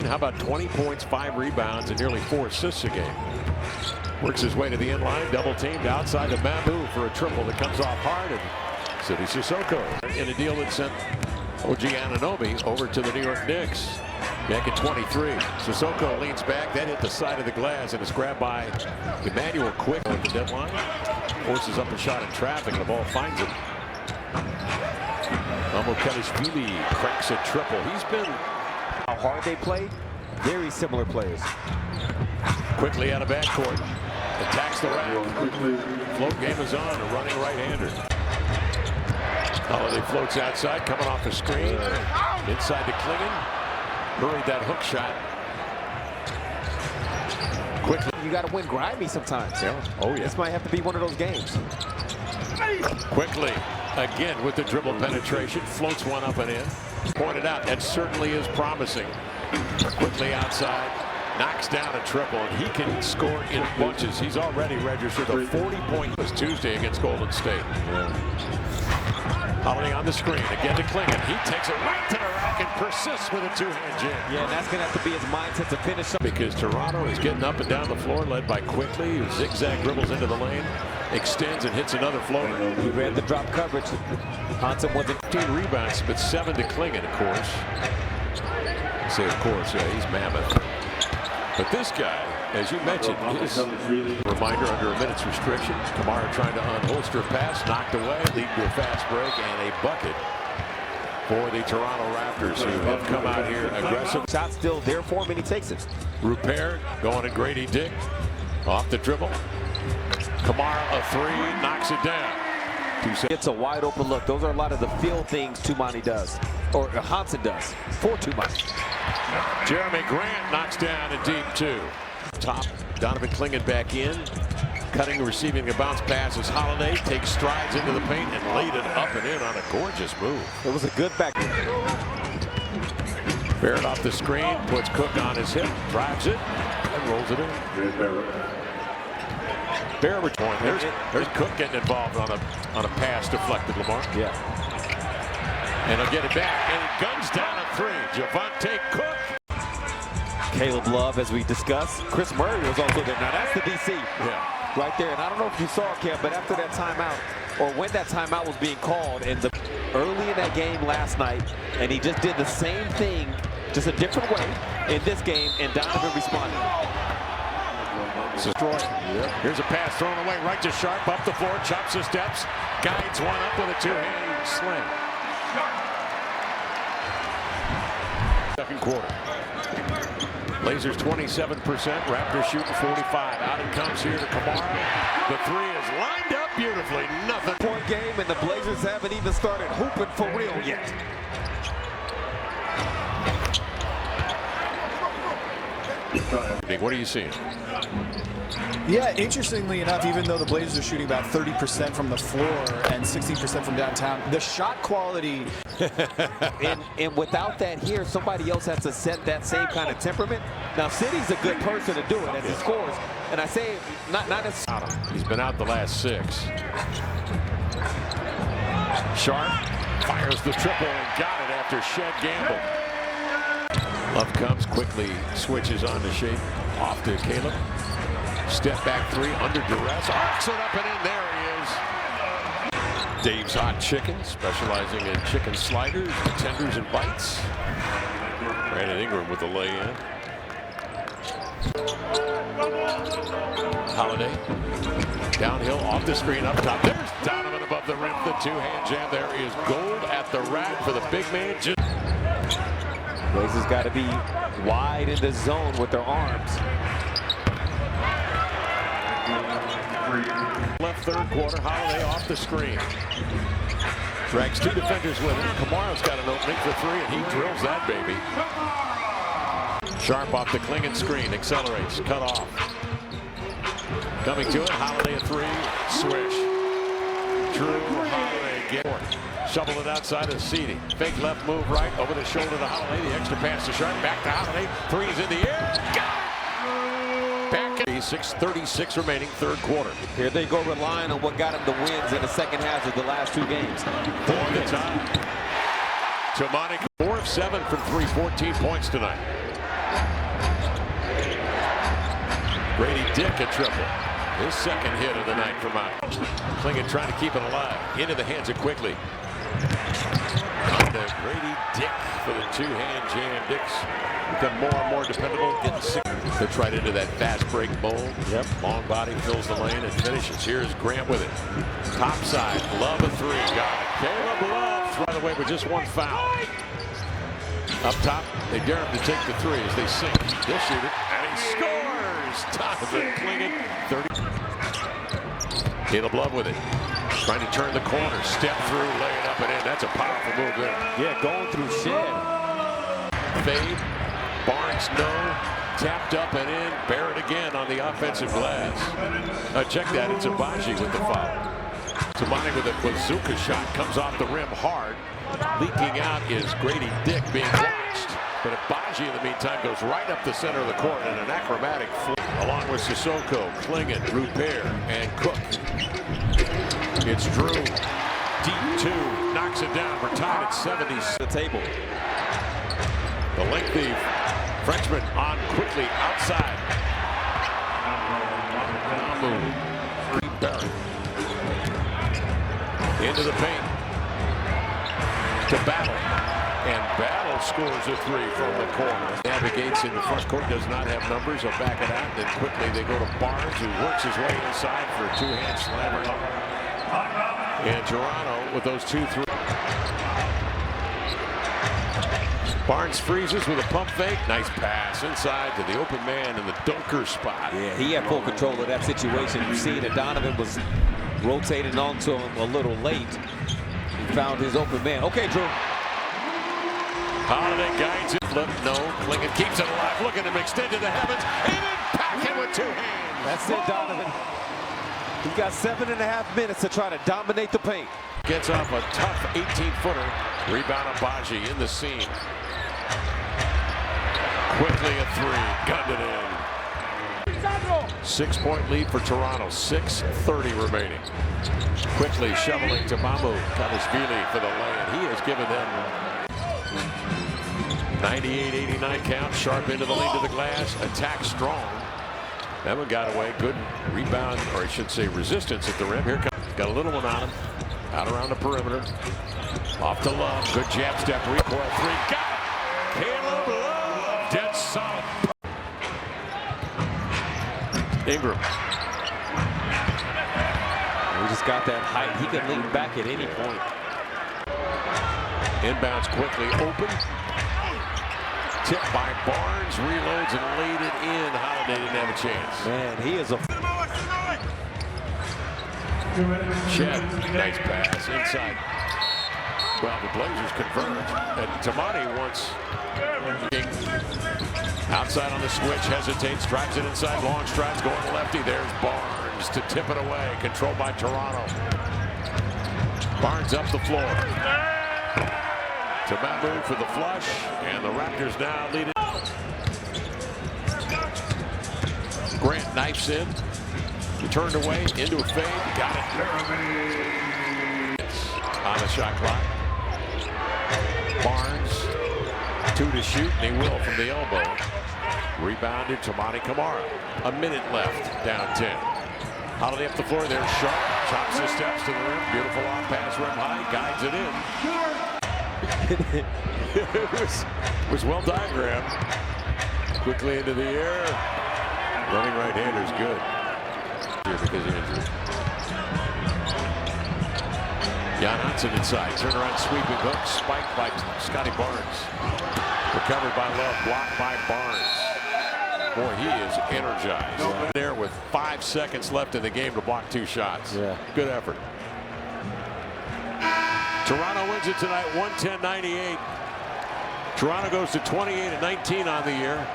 How about 20 points, 5 rebounds, and nearly 4 assists a game? Works his way to the end line, double teamed outside the bamboo for a triple that comes off hard, and City Sissoko in a deal that sent OG Anunoby over to the New York Knicks back at 23. Sissoko leans back, that hit the side of the glass, and it's grabbed by Emmanuel Quick at the deadline. Forces up a shot in traffic, and the ball finds him. Amokadishvili cracks a triple. He's been how hard they play, very similar players. Quickly out of backcourt, attacks the rack. Float game is on, a running right-hander. Holiday floats outside, coming off a screen. Inside to Klingon. Hurried that hook shot. Quickly. You got to win grimy sometimes. Yeah. Oh, yeah. This might have to be one of those games. Quickly, again with the dribble penetration. Floats one up and in. Pointed out, that certainly is promising. Quickly outside. Knocks down a triple, and he can score in bunches. He's already registered a 40-point Tuesday against Golden State. Holiday on the screen, again to Klingon. He takes it right to the rack and persists with a two-hand jam. Yeah, and that's going to have to be his mindset to finish up. Because Toronto is getting up and down the floor, led by Quickly, who zigzag dribbles into the lane, extends and hits another floater. He ran the drop coverage. Hansen wasn't 15 rebounds, but 7 to Klingon, of course. I say, of course, yeah, he's mammoth. But this guy, as you mentioned, is a reminder under a minute's restriction. Kamara trying to unholster a pass, knocked away, leading to a fast break and a bucket for the Toronto Raptors, who have come out here aggressive. Shot still there for him, and he takes it. Rupert going to Grady Dick, off the dribble. Kamara a three, knocks it down. It's a wide open look. Those are a lot of the field things Tumani does, or Hansen does for Tumani. Jeremy Grant knocks down a deep two. Top, Donovan Klingon back in. Cutting, receiving a bounce pass as Holiday takes strides into the paint and laid it up and in on a gorgeous move. It was a good back. Barrett off the screen, puts Cook on his hip, drives it, and rolls it in. Barrett point. There's Cook getting involved on a pass deflected, Lamar. Yeah. And he'll get it back, and he guns down a three. Javante Cook. Caleb Love, as we discussed. Chris Murray was also there. Now that's the DC. Yeah. Right there. And I don't know if you saw it, Cam, but after that timeout, or when that timeout was being called, and early in that game last night, and he just did the same thing, just a different way in this game, and Donovan responded. Destroyed. Here's a pass thrown away right to Sharp, up the floor, chops the steps, guides one up with a two-hand slam. Second quarter. Blazers 27%, Raptors shooting 45. Out it comes here to Kamara. The three is lined up beautifully. Nothing. Point game, and the Blazers haven't even started hooping for real yet. What are you seeing? Yeah, interestingly enough, even though the Blazers are shooting about 30% from the floor and 16% from downtown, the shot quality. and without that here, somebody else has to set that same kind of temperament. Now, City's a good person to do it as he scores. And I say, not as. He's been out the last 6. Sharp fires the triple and got it after Shed Gamble. Love comes quickly, switches on to Shea, off to Caleb. Step back three, under duress, arcs it up and in, there he is. Dave's Hot Chicken, specializing in chicken sliders, tenders, and bites. Brandon Ingram with the lay-in. Holiday, downhill, off the screen, up top. There's Donovan above the rim, the two-hand jam. There is gold at the rack for the big man. Blazers got to be wide in the zone with their arms. Left third quarter, Holiday off the screen. Drags 2 defenders with him. Kamara's got an opening for 3, and he drills that baby. Sharp off the Klingon screen, accelerates, cut off. Coming to it, Holiday a 3, swish. Drew Holiday, get shovel it outside of Seeding. Fake left move right, over the shoulder to Holiday. The extra pass to Sharp, back to Holiday. 3's in the air, got it! Back at 6:36 remaining, third quarter. Here they go, relying on what got them the wins in the second half of the last 2 games. For the time. Tumani, 4 of 7 from 3, 14 points tonight. Grady Dick a triple. His second hit of the night from out. Klingon trying to keep it alive. Into the hands of Quickly. And Grady Dick for the two-hand jam. Dick's become more and more dependable. Getting sick. Fits right into that fast break mold. Yep. Long body fills the lane and finishes. Here's Grant with it. Top side. Love a three. Got it. Caleb Love right away with just one foul. Up top, they dare him to take the three as they sink. He'll shoot it, and he scores! Donovan Klingon, 30. Caleb Love with it. Trying to turn the corner, step through, lay it up and in. That's a powerful move there. Yeah, going through shed. Fade, Barnes no, tapped up and in. Barrett again on the offensive glass. Check that, it's Abaji with the foul. Tamani with a bazooka shot, comes off the rim hard. Leaking out is Grady Dick being watched. But Abaji in the meantime goes right up the center of the court in an acrobatic flip. Along with Sissoko, Klingon, Rupert, and Cook. It's Drew. Deep two. Knocks it down. We're tied at 70. The table. The lengthy Frenchman on Quickly outside. Barrett. Into the paint. To Battle. And Battle scores a three from the corner. Navigates in the front court, does not have numbers. He'll back it out. Then quickly they go to Barnes, who works his way inside for a two-hand slammer. And Toronto with those 2-3. Barnes freezes with a pump fake. Nice pass inside to the open man in the dunker spot. Yeah, he had full control of that situation. You see that Donovan was rotating onto him a little late. He found his open man. Okay, Drew. Holiday guides it. Flip, no. Klingon keeps it alive. Look at him extend to the heavens. And then pack it with two hands. That's it, Donovan. He's got 7.5 minutes to try to dominate the paint. Gets off a tough 18-footer. Rebound Abaji in the seam. Quickly a three. Gunned it in. 6-point lead for Toronto. 6:30 remaining. Quickly shoveling to Mamu. Kalashvili for the lay-in. He has given them 98-89 count. Sharp into the lead to the glass. Attack strong. That one got away. Good rebound, or I should say resistance at the rim. Here comes. Got a little one on him. Out around the perimeter. Off to Love. Good jab step. Recoil three. Got it. Caleb Love. Dead solid. Ingram. He just got that height. He can lean back at any point. Inbounds quickly. Open. Tipped by Barnes, reloads and laid it in. Holiday didn't have a chance. Man, he is a... Shed, nice pass inside. Well, the Blazers converge. And Tamani wants outside on the switch, hesitates, drives it inside, long strides, going lefty. There's Barnes to tip it away, controlled by Toronto. Barnes up the floor. To Mamu for the flush, and the Raptors now lead it. Grant knifes in. He turned away into a fade. Got it. On the shot clock. Barnes, 2 to shoot, and he will from the elbow. Rebounded to Monty Kamara. A minute left, down 10. Holiday up the floor, there's Sharp. Chops his steps to the rim. Beautiful off pass, rim high, guides it in. It was well diagrammed. Quickly into the air. Running right-hander's good. Here because of injury. Jan Hansen inside. Turnaround sweeping hook. Spiked by Scotty Barnes. Recovered by Love. Blocked by Barnes. Boy, he is energized. Yeah. There with 5 seconds left in the game to block 2 shots. Yeah. Good effort. Toronto wins it tonight, 110-98. Toronto goes to 28-19 on the year.